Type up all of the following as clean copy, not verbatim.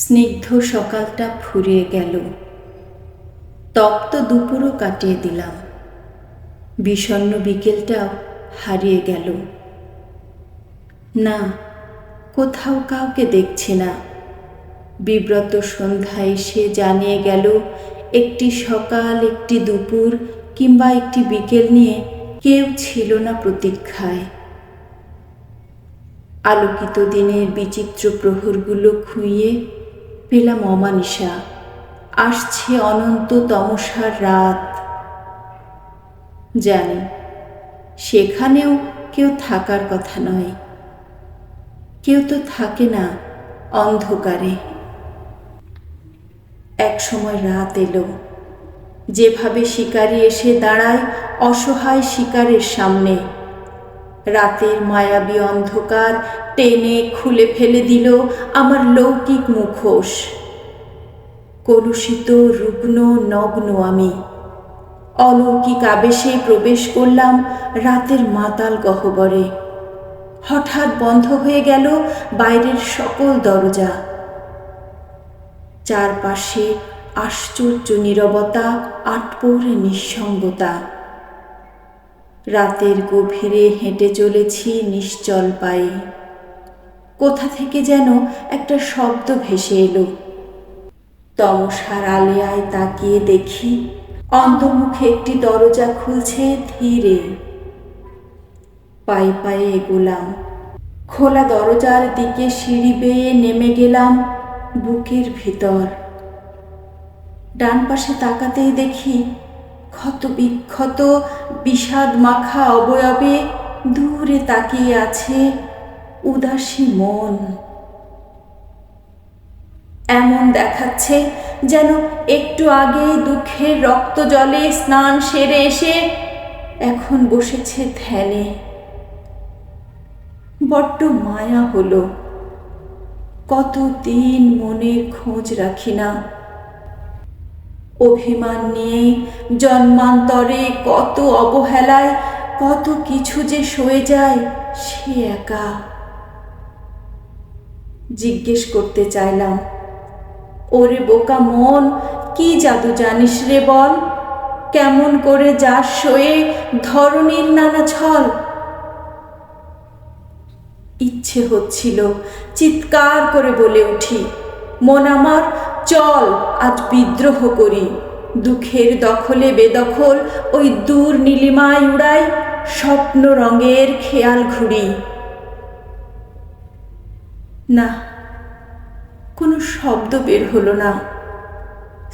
স্নিগ্ধ সকালটা ফুরিয়ে গেল, তপ্ত দুপুরও কাটিয়ে দিলাম, বিষণ্ণ বিকেলটাও হারিয়ে গেল। না, কোথাও কাউকে দেখছি না। বিব্রত সন্ধ্যা এসে জানিয়ে গেল একটি সকাল, একটি দুপুর কিংবা একটি বিকেল নিয়ে কেউ ছিল না প্রতীক্ষায়। আলোকিত দিনের বিচিত্র প্রহরগুলো খুইয়ে পেলাম অমানিসা, আসছে অনন্ত তমসার রাত। জানি সেখানেও কেউ থাকার কথা নয়, কেউ তো থাকে না অন্ধকারে। এক সময় রাত এলো, যেভাবে শিকারী এসে দাঁড়ায় অসহায় শিকারের সামনে। রাতের মায়াবী অন্ধকার টেনে খুলে ফেলে দিল আমার লৌকিক মুখোশ। কলুষিত, রুগ্ন, নগ্ন আমি অলৌকিক আবেশে প্রবেশ করলাম রাতের মাতাল গহ্বরে। হঠাৎ বন্ধ হয়ে গেল বাইরের সকল দরজা। চারপাশে আশ্চর্য নীরবতা, আটপৌরে নিঃসঙ্গতা। রাতের গভীরে হেঁটে চলেছি নিশ্চল পায়ে। কোথা থেকে যেন একটা শব্দ ভেসে এলো। তমসার আলেয়ায় তাকিয়ে দেখি অন্তর্মুখে একটি দরজা খুলছে ধীরে। পায়ে পায়ে এগোলাম, খোলা দরজার দিকে সিঁড়ি বেয়ে নেমে গেলাম বুকের ভিতর। ডান পাশে তাকাতেই দেখি ক্ষত বিক্ষত, বিষাদ মাখা অবয়বে দূরে তাকিয়ে আছে উদাসী মন। এমন দেখাচ্ছে যেন একটু আগে দুঃখের রক্ত জলে স্নান সেরে এসে এখন বসেছে ধ্যানে। বড্ড মায়া হলো, কতদিন মনের খোঁজ রাখি না। অভিমান নিয়ে জন্মান্তরে কত অবহেলায় কত কিছু যে সয়ে যায় সে একা। জিজ্ঞেস করতে চাইলাম, ওরে বোকা মন, কি জাদু জানিস রে বল? কেমন করে যার সয়ে ধরণীর নানা ছল? ইচ্ছে হচ্ছিল চিৎকার করে বলে উঠি, মন আমার চল আজ বিদ্রোহ করি। দুঃখের দখলে বেদখল ওই দূর নীলিমায় উড়াই স্বপ্ন রঙের খেয়াল ঘুড়ি। না, কোনো শব্দ বের হলো না।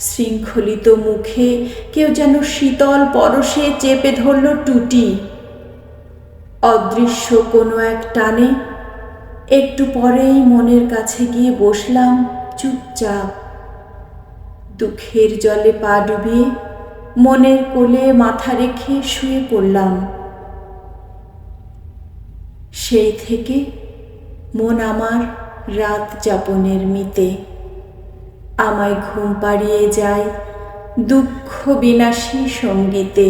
শৃঙ্খলিত মুখে কেউ যেন শীতল পরশে চেপে ধরল টুটি। অদৃশ্য কোনো এক টানে একটু পরেই মনের কাছে গিয়ে বসলাম চুপচাপ। দুঃখের জলে পা ডুবিয়ে মনের কোলে মাথা রেখে শুয়ে পড়লাম। সেই থেকে মন আমার রাত যাপনের মিতে। আমায় ঘুম পাড়িয়ে যায় দুঃখ বিনাশী সঙ্গীতে।